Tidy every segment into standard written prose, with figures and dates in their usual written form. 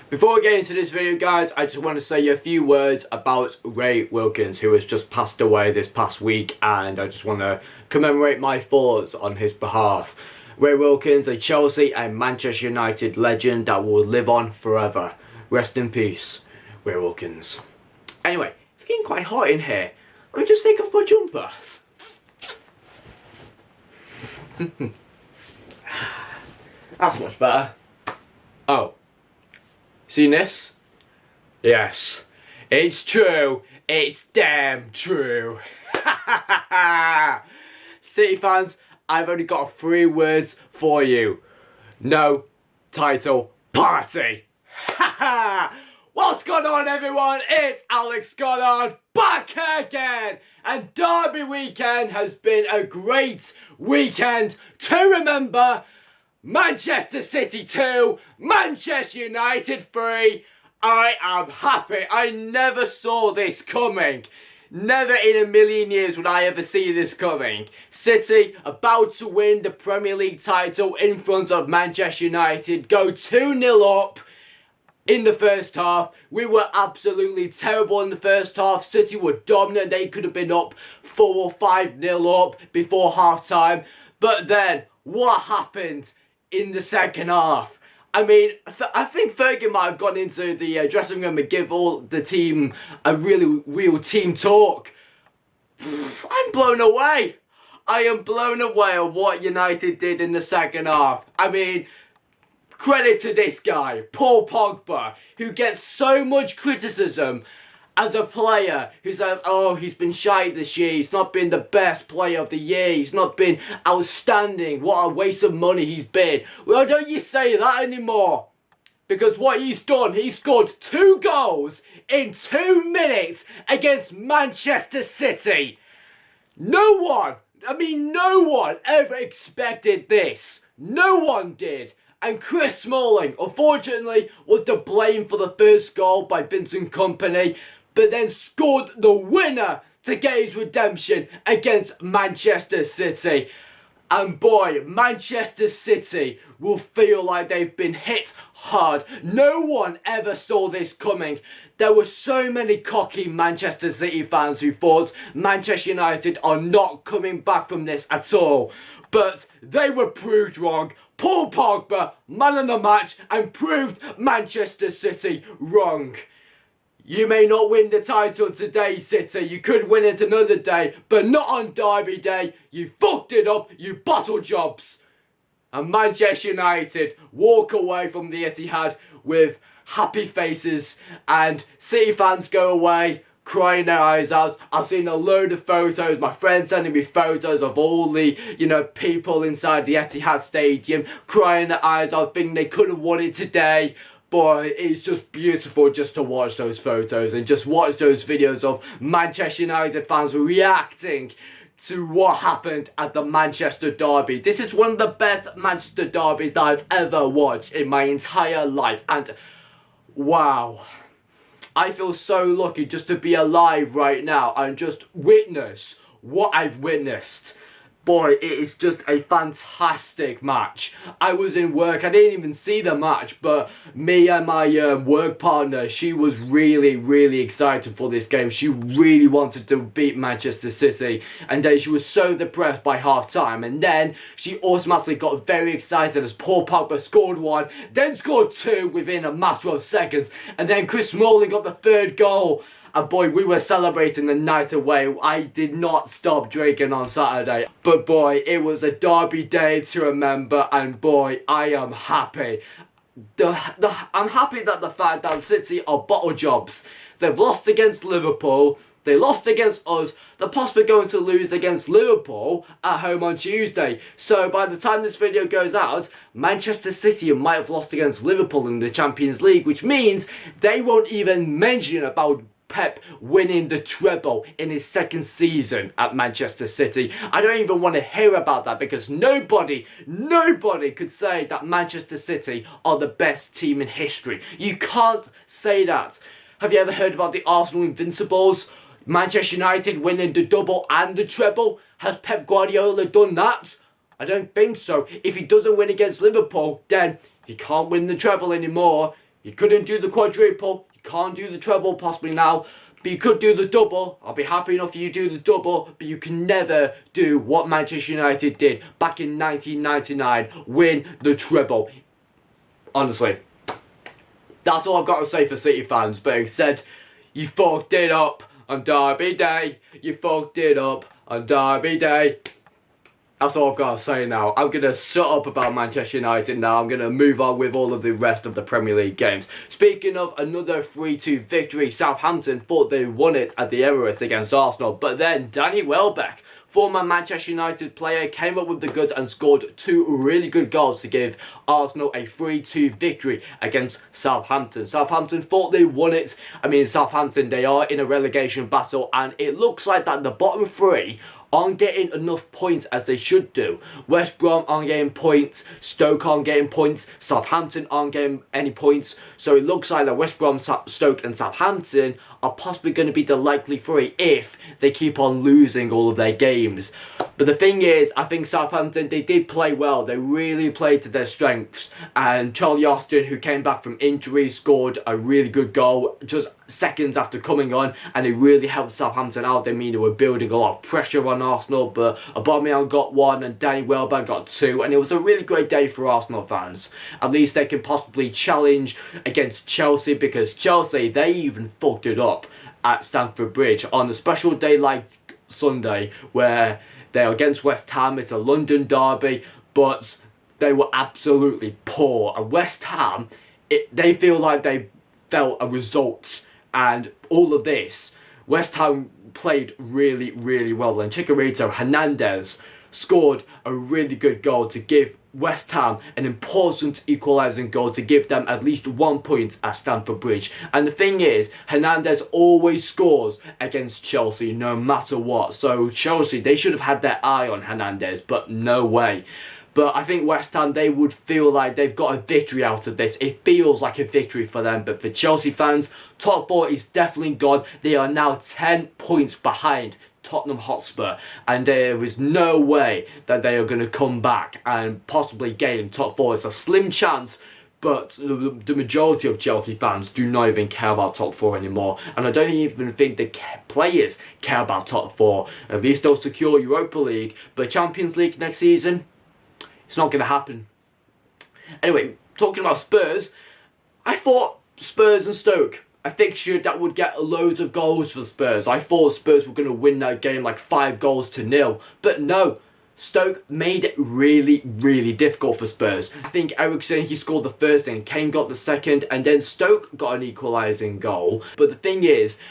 Before we get into this video, guys, I just want to say a few words about Ray Wilkins, who has just passed away this past week, and I just want to commemorate my thoughts on his behalf. Ray Wilkins, a Chelsea and Manchester United legend that will live on forever. Rest in peace, Ray Wilkins. Anyway, it's getting quite hot in here. Let me just take off my jumper. That's much better. Oh. Seen this? Yes. It's true. It's damn true. City fans, I've only got 3 words for you. No title party. What's going on, everyone? It's Alex Goddard back again. And Derby weekend has been a great weekend to remember. Manchester City 2, Manchester United 3. I am happy. I never saw this coming. Never in a million years would I ever see this coming. City about to win the Premier League title in front of Manchester United. Go 2-0 up in the first half. We were absolutely terrible in the first half. City were dominant. They could have been up 4 or 5-0 up before half time. But then, what happened in the second half? I mean, I think Fergie might have gone into the dressing room and give all the team a really real team talk. I'm blown away. I am blown away at what United did in the second half. I mean, credit to this guy, Paul Pogba, who gets so much criticism as a player who says, oh, he's been shy this year, he's not been the best player of the year, he's not been outstanding, what a waste of money he's been. Well, don't you say that anymore. Because what he's done, he scored 2 goals in 2 minutes against Manchester City. No one ever expected this. No one did. And Chris Smalling, unfortunately, was to blame for the first goal by Vincent Kompany, but then scored the winner to get his redemption against Manchester City. And boy, Manchester City will feel like they've been hit hard. No one ever saw this coming. There were so many cocky Manchester City fans who thought Manchester United are not coming back from this at all. But they were proved wrong. Paul Pogba, man of the match, and proved Manchester City wrong. You may not win the title today, City. You could win it another day, but not on Derby Day. You fucked it up, you bottle jobs. And Manchester United walk away from the Etihad with happy faces, and City fans go away crying their eyes out. I've seen a load of photos, my friends sending me photos of all the, people inside the Etihad Stadium crying their eyes out, thinking they could have won it today. Boy, it's just beautiful just to watch those photos and just watch those videos of Manchester United fans reacting to what happened at the Manchester Derby. This is one of the best Manchester Derbys that I've ever watched in my entire life, and wow. I feel so lucky just to be alive right now and just witness what I've witnessed. Boy, it is just a fantastic match. I was in work, I didn't even see the match, but me and my work partner, she was really, really excited for this game. She really wanted to beat Manchester City, and then she was so depressed by half time, and then she automatically got very excited as Paul Pogba scored 1, then scored 2 within a matter of seconds, and then Chris Smalling got the 3rd goal. And boy, we were celebrating the night away. I did not stop drinking on Saturday. But boy, it was a Derby day to remember. And boy, I am happy. I'm happy that the fact that City are bottle jobs. They've lost against Liverpool. They lost against us. They're possibly going to lose against Liverpool at home on Tuesday. So by the time this video goes out, Manchester City might have lost against Liverpool in the Champions League, which means they won't even mention about Pep winning the treble in his 2nd season at Manchester City. I don't even want to hear about that, because nobody could say that Manchester City are the best team in history. You can't say that. Have you ever heard about the Arsenal Invincibles? Manchester United winning the double and the treble? Has Pep Guardiola done that? I don't think so. If he doesn't win against Liverpool, then he can't win the treble anymore. You couldn't do the quadruple, you can't do the treble possibly now, but you could do the double. I'll be happy enough if you do the double, but you can never do what Manchester United did back in 1999, win the treble. Honestly, that's all I've got to say for City fans, but instead, you fucked it up on Derby Day. You fucked it up on Derby Day. That's all I've got to say now. I'm going to shut up about Manchester United now. I'm going to move on with all of the rest of the Premier League games. Speaking of another 3-2 victory, Southampton thought they won it at the Emirates against Arsenal. But then Danny Welbeck, former Manchester United player, came up with the goods and scored 2 really good goals to give Arsenal a 3-2 victory against Southampton. Southampton thought they won it. I mean, Southampton, they are in a relegation battle, and it looks like that the bottom 3 aren't getting enough points as they should do. West Brom aren't getting points, Stoke aren't getting points, Southampton aren't getting any points. So it looks like that West Brom, Stoke and Southampton are possibly going to be the likely 3 if they keep on losing all of their games. But the thing is, I think Southampton, they did play well. They really played to their strengths. And Charlie Austin, who came back from injury, scored a really good goal just seconds after coming on, and it really helped Southampton out. They mean they were building a lot of pressure on Arsenal, but Aubameyang got 1 and Danny Welbeck got 2, and it was a really great day for Arsenal fans. At least they can possibly challenge against Chelsea, because Chelsea, they even fucked it up at Stamford Bridge on a special day like Sunday where they're against West Ham. It's a London derby, but they were absolutely poor. And West Ham, they feel like they felt a result. And all of this, West Ham played really, really well. And Chicharito Hernandez scored a really good goal to give West Ham an important equalising goal to give them at least 1 point at Stamford Bridge. And the thing is, Hernandez always scores against Chelsea no matter what. So Chelsea, they should have had their eye on Hernandez, but no way. But I think West Ham, they would feel like they've got a victory out of this. It feels like a victory for them. But for Chelsea fans, top 4 is definitely gone. They are now 10 points behind Tottenham Hotspur, and there is no way that they are going to come back and possibly gain top 4. It's a slim chance, but the majority of Chelsea fans do not even care about top 4 anymore, and I don't even think the players care about top 4. At least they'll secure Europa League, but Champions League next season, it's not going to happen. Anyway, talking about Spurs, I thought Spurs and Stoke, a fixture that would get loads of goals for Spurs. I thought Spurs were going to win that game like 5-0, but no. Stoke made it really, really difficult for Spurs. I think Eriksen, he scored the first and Kane got the second, and then Stoke got an equalising goal. But the thing is,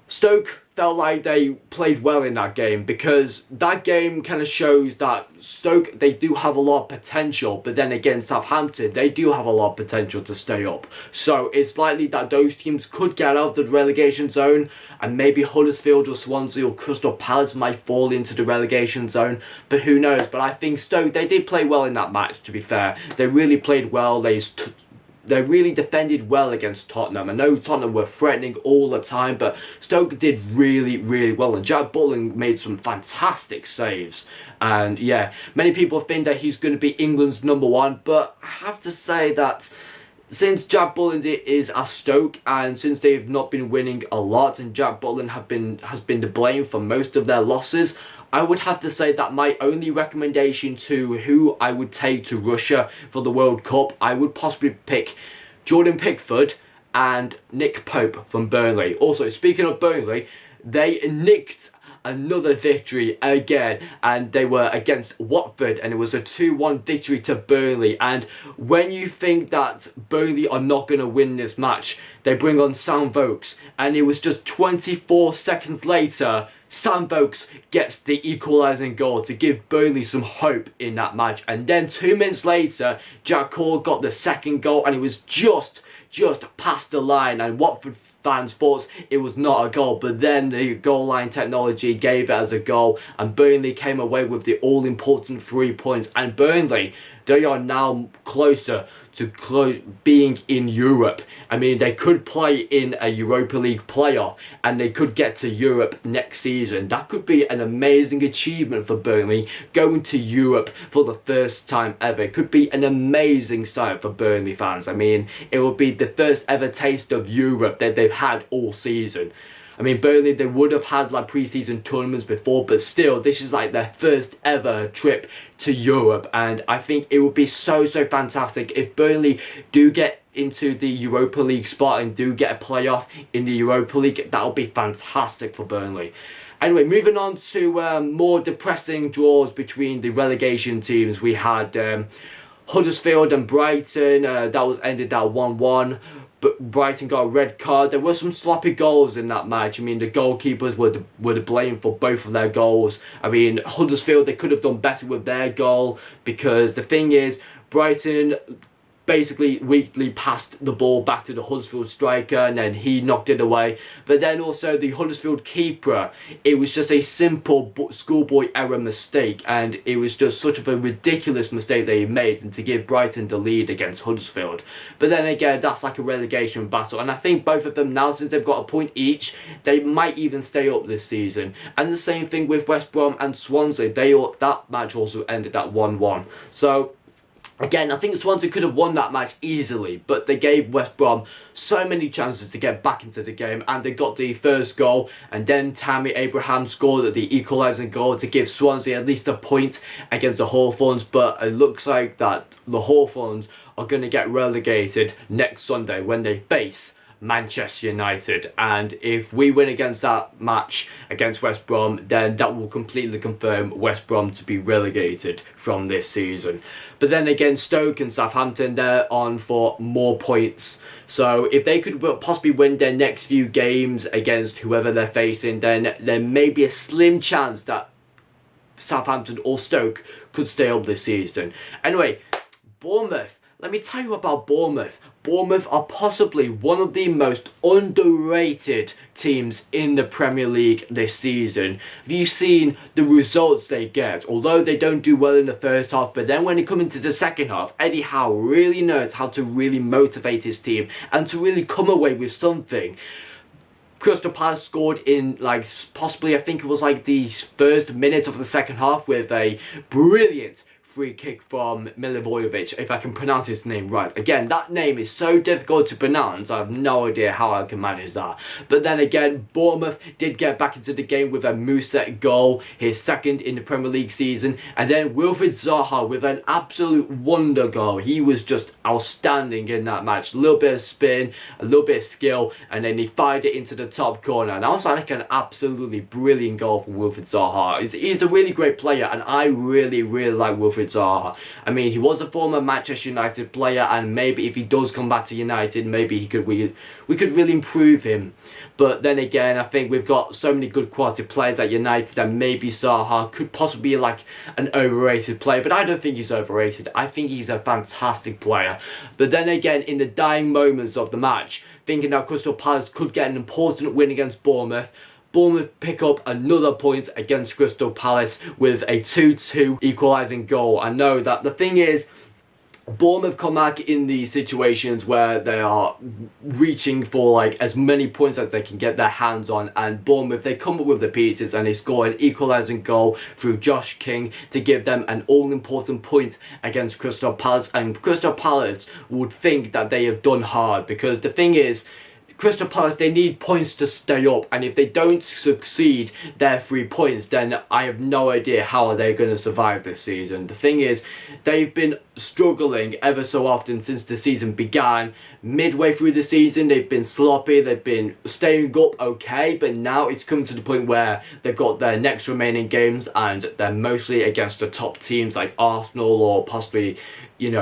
Stoke felt like they played well in that game, because that game kind of shows that Stoke, they do have a lot of potential, but then again Southampton, they do have a lot of potential to stay up. So it's likely that those teams could get out of the relegation zone, and maybe Huddersfield or Swansea or Crystal Palace might fall into the relegation zone, but who knows. But I think Stoke, they did play well in that match, to be fair. They really played well. They really defended well against Tottenham. I know Tottenham were threatening all the time, but Stoke did really, really well. And Jack Butland made some fantastic saves. And yeah, many people think that he's going to be England's #1, but I have to say that since Jack Butland is at Stoke, and since they've not been winning a lot, and Jack Butland has been to blame for most of their losses, I would have to say that my only recommendation to who I would take to Russia for the World Cup, I would possibly pick Jordan Pickford and Nick Pope from Burnley. Also, speaking of Burnley, they nicked another victory again, and they were against Watford, and it was a 2-1 victory to Burnley. And when you think that Burnley are not going to win this match, they bring on Sam Vokes, and it was just 24 seconds later, Sam Vokes gets the equalising goal to give Burnley some hope in that match. And then 2 minutes later, Jack Corr got the second goal, and it was just past the line, and Watford fans thought it was not a goal, but then the goal line technology gave it as a goal, and Burnley came away with the all-important 3 points. And Burnley, they are now closer to being in Europe. I mean, they could play in a Europa League playoff and they could get to Europe next season. That could be an amazing achievement for Burnley, going to Europe for the first time ever. It could be an amazing sight for Burnley fans. I mean, it will be the first ever taste of Europe that they've had all season. I mean, Burnley, they would have had like pre-season tournaments before, but still, this is like their first ever trip to Europe, and I think it would be so fantastic if Burnley do get into the Europa League spot and do get a playoff in the Europa League. That would be fantastic for Burnley. Anyway, moving on to more depressing draws between the relegation teams. We had Huddersfield and Brighton. That was ended at 1-1. But Brighton got a red card. There were some sloppy goals in that match. I mean, the goalkeepers were to blame for both of their goals. I mean, Huddersfield, they could have done better with their goal, because the thing is, Brighton basically weakly passed the ball back to the Huddersfield striker, and then he knocked it away. But then also the Huddersfield keeper, it was just a simple schoolboy error mistake, and it was just such a ridiculous mistake that he made, and to give Brighton the lead against Huddersfield. But then again, that's like a relegation battle, and I think both of them now, since they've got a point each, they might even stay up this season. And the same thing with West Brom and Swansea. That match also ended at 1-1. So again, I think Swansea could have won that match easily, but they gave West Brom so many chances to get back into the game, and they got the first goal, and then Tammy Abraham scored the equalising goal to give Swansea at least a point against the Hawthorns. But it looks like that the Hawthorns are going to get relegated next Sunday when they face Manchester United, and if we win against that match against West Brom, then that will completely confirm West Brom to be relegated from this season. But then again, Stoke and Southampton, they're on for more points, so if they could possibly win their next few games against whoever they're facing, then there may be a slim chance that Southampton or Stoke could stay up this season. Anyway, Bournemouth. Let me tell you about Bournemouth. Bournemouth are possibly one of the most underrated teams in the Premier League this season. Have you seen the results they get? Although they don't do well in the first half, but then when they come into the second half, Eddie Howe really knows how to really motivate his team and to really come away with something. Crystal Palace scored in possibly, I think it was the first minute of the second half with a brilliant free kick from Milivojevic, if I can pronounce his name right. Again, that name is so difficult to pronounce, I have no idea how I can manage that. But then again, Bournemouth did get back into the game with a Muset goal, his second in the Premier League season, and then Wilfried Zaha with an absolute wonder goal. He was just outstanding in that match. A little bit of spin, a little bit of skill, and then he fired it into the top corner. And that was like an absolutely brilliant goal from Wilfried Zaha. He's a really great player, and I really like Wilfried Zaha. I mean, he was a former Manchester United player, and maybe if he does come back to United, maybe we could really improve him. But then again, I think we've got so many good quality players at United, and maybe Zaha could possibly be like an overrated player, but I don't think he's overrated. I think he's a fantastic player. But then again, in the dying moments of the match, thinking that Crystal Palace could get an important win against Bournemouth, Bournemouth pick up another point against Crystal Palace with a 2-2 equalising goal. I know that the thing is, Bournemouth come back in these situations where they are reaching for as many points as they can get their hands on, and Bournemouth, they come up with the pieces and they score an equalising goal through Josh King to give them an all-important point against Crystal Palace. And Crystal Palace would think that they have done hard, because the thing is, Crystal Palace, they need points to stay up, and if they don't succeed their 3 points, then I have no idea how they're going to survive this season. The thing is, they've been struggling ever so often since the season began. Midway through the season, they've been sloppy, they've been staying up okay, but now it's come to the point where they've got their next remaining games, and they're mostly against the top teams like Arsenal or possibly,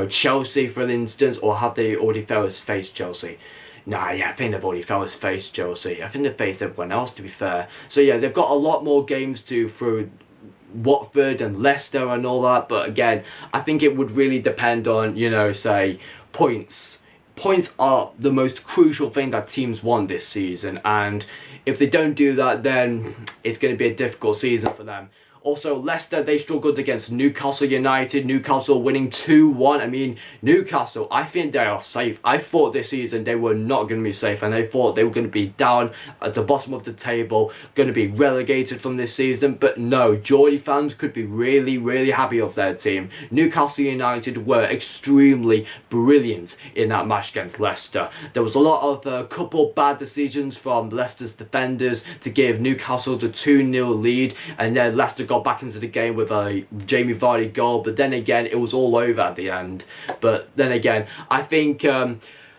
Chelsea, for instance, or have they already faced Chelsea? Nah, yeah, I think they've already faced Chelsea. I think they've faced everyone else, to be fair. So yeah, they've got a lot more games through Watford and Leicester and all that. But again, I think it would really depend on, say, points points are the most crucial thing that teams want this season, and if they don't do that, then it's going to be a difficult season for them. Also, Leicester, they struggled against Newcastle United. Newcastle winning 2-1. I mean, Newcastle, I think they are safe. I thought this season they were not going to be safe, and I thought they were going to be down at the bottom of the table, going to be relegated from this season. But no, Geordie fans could be really, really happy of their team. Newcastle United were extremely brilliant in that match against Leicester. There was a lot of couple bad decisions from Leicester's defenders to give Newcastle the 2-0 lead, and then Leicester got back into the game with a Jamie Vardy goal, but then again it was all over at the end. But then again, I think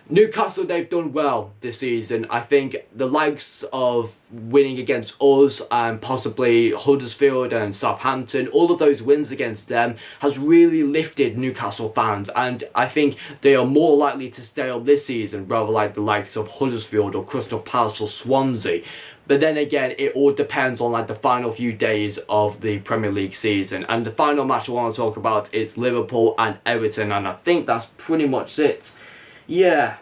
Newcastle, they've done well this season. I think the likes of winning against us and possibly Huddersfield and Southampton, all of those wins against them has really lifted Newcastle fans, and I think they are more likely to stay up this season rather like the likes of Huddersfield or Crystal Palace or Swansea. But then again, it all depends on like the final few days of the Premier League season. And the final match I want to talk about is Liverpool and Everton, and I think that's pretty much it. Yeah,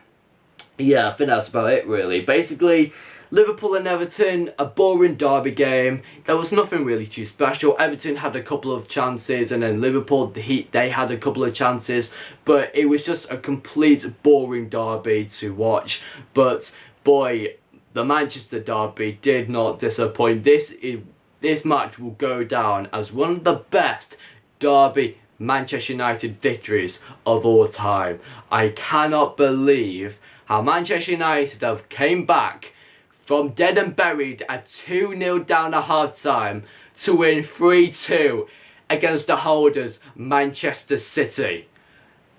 I think that's about it really. Basically, Liverpool and Everton, a boring derby game. There was nothing really too special. Everton had a couple of chances, and then Liverpool, they had a couple of chances. But it was just a complete boring derby to watch. But boy, the Manchester derby did not disappoint. This match will go down as one of the best derby Manchester United victories of all time. I cannot believe how Manchester United have came back from dead and buried at 2-0 down at half-time to win 3-2 against the holders, Manchester City.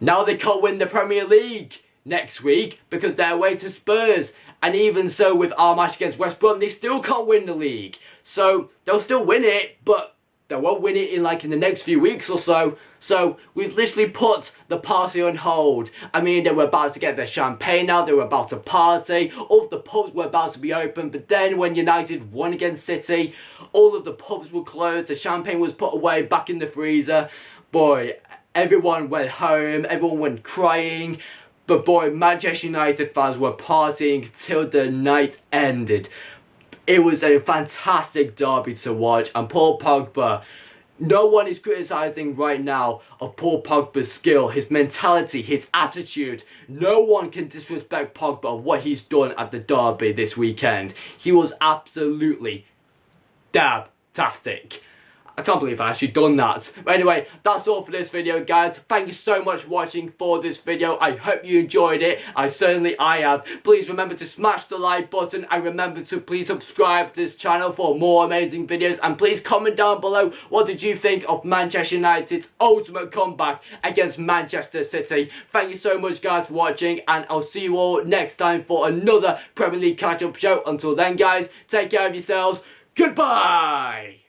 Now they can't win the Premier League next week because they're away to Spurs. And even so, with our match against West Brom, they still can't win the league. So they'll still win it, but they won't win it in the next few weeks or so. So we've literally put the party on hold. I mean, they were about to get their champagne out, they were about to party, all of the pubs were about to be open, but then when United won against City, all of the pubs were closed, the champagne was put away back in the freezer. Boy, everyone went home, everyone went crying. But boy, Manchester United fans were partying till the night ended. It was a fantastic derby to watch, and Paul Pogba, no one is criticising right now of Paul Pogba's skill, his mentality, his attitude. No one can disrespect Pogba, what he's done at the derby this weekend. He was absolutely dab-tastic. I can't believe I actually done that. But anyway, that's all for this video, guys. Thank you so much for watching for this video. I hope you enjoyed it. I have. Please remember to smash the like button, and remember to please subscribe to this channel for more amazing videos. And please comment down below, what did you think of Manchester United's ultimate comeback against Manchester City. Thank you so much, guys, for watching, and I'll see you all next time for another Premier League catch-up show. Until then, guys, take care of yourselves. Goodbye!